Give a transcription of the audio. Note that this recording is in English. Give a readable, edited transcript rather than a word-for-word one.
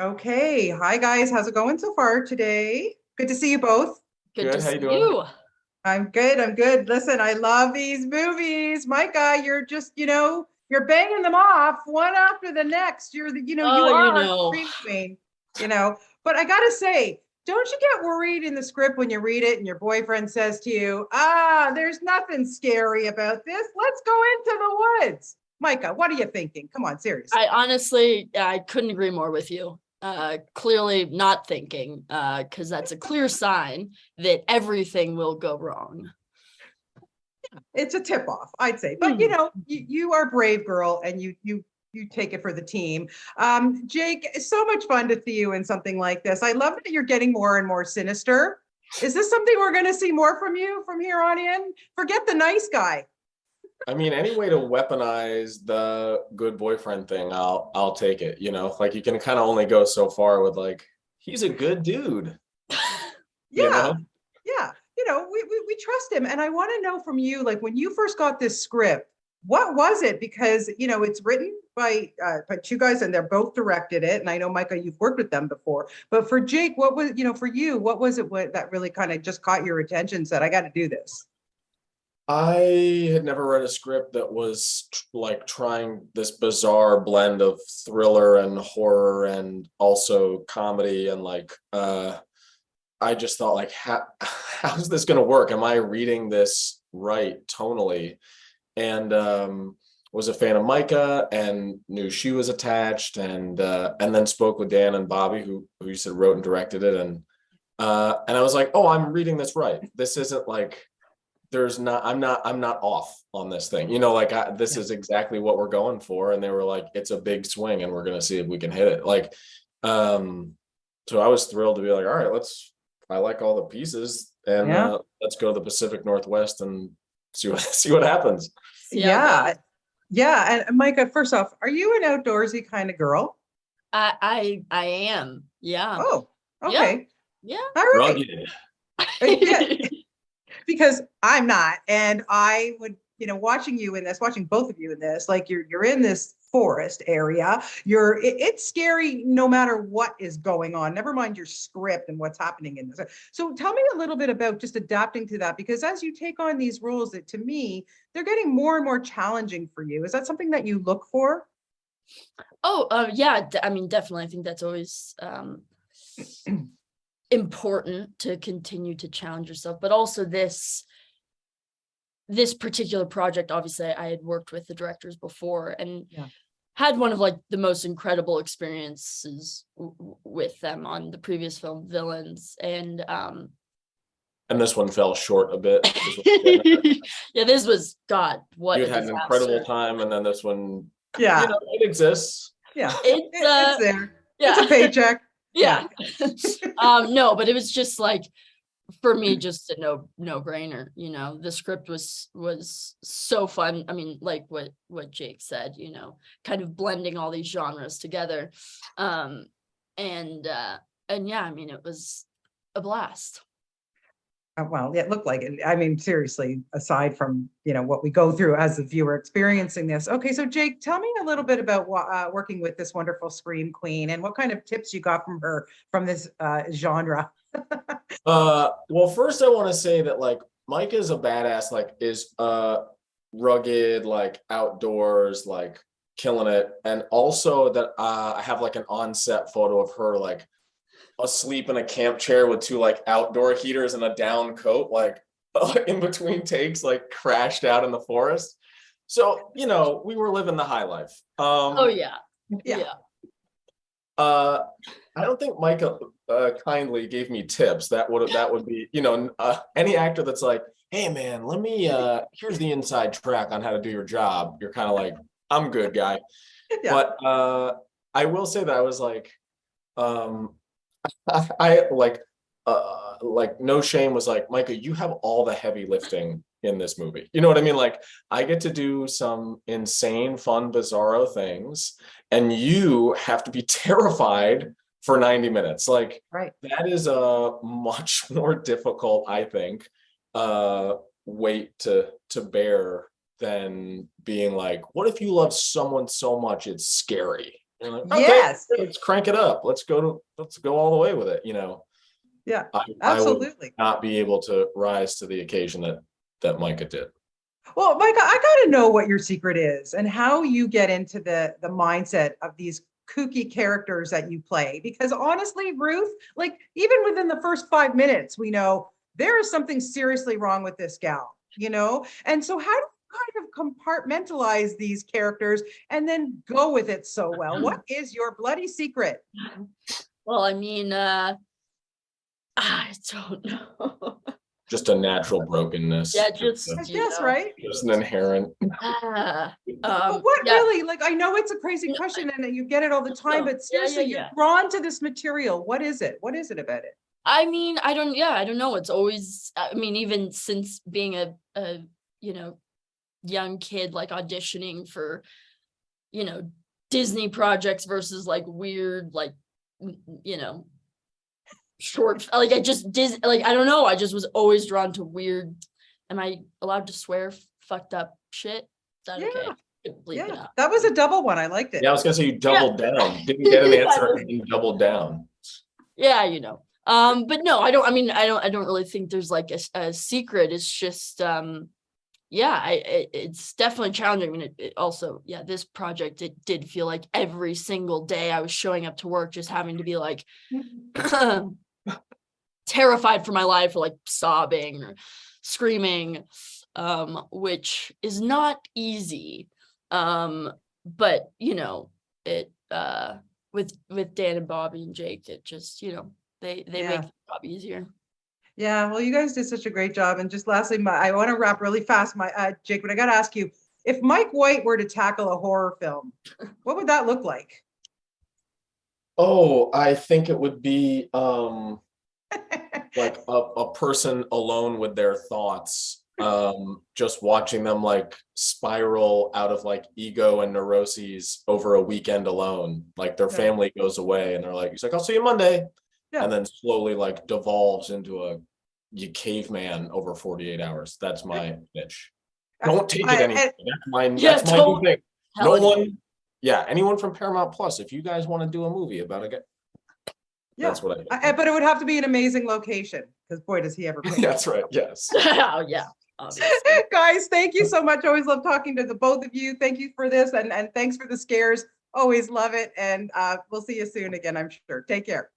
Okay. Hi, guys. How's it going so far today? Good to see you both. Good to Good. How you see doing? you. I'm good. I'm good. Listen, I love these movies. Micah, you're just, you're banging them off one after the next. You Oh, are you our know. scream queen, you know. But I gotta say, don't you get worried in the script when you read it and your boyfriend says to you, there's nothing scary about this. Let's go into the woods. Micah, what are you thinking? Come on, seriously. I couldn't agree more with you. Clearly not thinking, because that's a clear sign that everything will go wrong. It's a tip off, I'd say. But Hmm. you are a brave girl and you take it for the team. Jake, it's so much fun to see you in something like this. I love that you're getting more and more sinister. Is this something we're going to see more from you from here on in? Forget the nice guy. I mean, any way to weaponize the good boyfriend thing, I'll take it. Like you can kind of only go so far with like, he's a good dude, you Yeah, know? yeah. We trust him. And I want to know from you, like when you first got this script, what was it? Because, it's written by two guys and they're both directed it. And I know, Micah, you've worked with them before. But for Jake, what was, for you, what was it that really kind of just caught your attention, said, I got to do this? I had never read a script that was like trying this bizarre blend of thriller and horror and also comedy and like I just thought like how's this going to work? Am I reading this right tonally? And was a fan of Maika and knew she was attached and then spoke with Dan and Bobby who you said wrote and directed it and I was like, "Oh, I'm reading this right. This isn't like I'm not off on this thing. This Yeah. is exactly what we're going for." And they were like, "It's a big swing and we're going to see if we can hit it." So I was thrilled to be like, "All right, I like all the pieces and Yeah. let's go to the Pacific Northwest and see what see what happens." Yeah. Yeah. And Micah, first off, are you an outdoorsy kind of girl? I am. Yeah. Oh, Yeah. okay. Yeah. All right. Rugged. Yeah, because I'm not. And I would, watching you in this, watching both of you in this, like you're in this forest area. It's scary no matter what is going on. Never mind your script and what's happening in this. So tell me a little bit about just adapting to that, because as you take on these roles, that to me, they're getting more and more challenging for you. Is that something that you look for? Oh, yeah. I mean, definitely. I think that's always important to continue to challenge yourself, but also this particular project, obviously I had worked with the directors before and Yeah. had one of like the most incredible experiences with them on the previous film Villains. And this one fell short a bit. Yeah, this was, God, what You a had an incredible disaster. time, and then this one, Yeah. it exists. Yeah. It's It's there. It's a yeah. paycheck. Yeah. Yeah. No, but it was just like, for me, just a no-brainer. The script was so fun. I mean, like what Jake said, kind of blending all these genres together. And yeah, I mean, it was a blast. Well, it looked like it. I mean, seriously, aside from, what we go through as a viewer experiencing this. Okay, so Jake, tell me a little bit about working with this wonderful scream queen and what kind of tips you got from her from this genre. Well, first I want to say that like Mike is a badass, like is rugged, like outdoors, like killing it. And also that I have like an on-set photo of her like asleep in a camp chair with two like outdoor heaters and a down coat, like in between takes, like crashed out in the forest. So, we were living the high life. Oh yeah. Yeah. Yeah. Uh, I don't think Micah kindly gave me tips. That would be, any actor that's like, "Hey man, let me here's the inside track on how to do your job." You're kind of like, "I'm good, guy." Yeah. But I will say that I was um, I like no shame was like, "Micah, you have all the heavy lifting in this movie." You know what I mean? Like I get to do some insane, fun, bizarro things, and you have to be terrified for 90 minutes. Like Right. that is a much more difficult, I think, weight to bear than being like, what if you love someone so much it's scary? You're like, okay, Yes. let's crank it up. Let's go all the way with it. Yeah, I would absolutely. not be able to rise to the occasion that Micah did. Well, Micah, I got to know what your secret is and how you get into the mindset of these kooky characters that you play. Because honestly, Ruth, like even within the first 5 minutes, we know there is something seriously wrong with this gal, And so, how do you kind of compartmentalize these characters and then go with it so well? What is your bloody secret? Well, I mean, I don't know. Just a natural brokenness. Yeah, just I guess, right? Just an inherent. But what really, like, I know it's a crazy question and you get it all the time, but seriously, you're drawn to this material. What is it? What is it about it? I mean, I don't know. It's always, I mean, even since being a young kid, like auditioning for, Disney projects versus like weird, like, short, like I don't know. I just was always drawn to weird. Am I allowed to swear? Fucked up shit. Is that okay? Yeah, that was a double one. I liked it. Yeah, I was gonna say you doubled down. Didn't get an answer and you doubled down. Yeah, but no, I don't really think there's like a secret. It's just it's definitely challenging. I mean, it also, this project, it did feel like every single day I was showing up to work just having to be like terrified for my life, or like sobbing or screaming, which is not easy. But it with Dan and Bobby and Jake, it just they make the job easier. Yeah, well, you guys did such a great job. And just lastly, I want to wrap really fast. Jake, but I got to ask you, if Mike White were to tackle a horror film, what would that look like? Oh, I think it would be like a person alone with their thoughts, just watching them like spiral out of like ego and neuroses over a weekend alone. Like their family goes away and they're like, he's like, I'll see you Monday. Yeah. And then slowly like devolves into a caveman over 48 hours. That's my pitch. Don't take it anymore. That's my new thing. No one, anyone from Paramount Plus, if you guys want to do a movie about it, that's what I think. But it would have to be an amazing location, because boy, does he ever play. That's right. Yes. Oh, yeah. Obviously. Guys, thank you so much. Always love talking to the both of you. Thank you for this, and thanks for the scares. Always love it. And we'll see you soon again, I'm sure. Take care.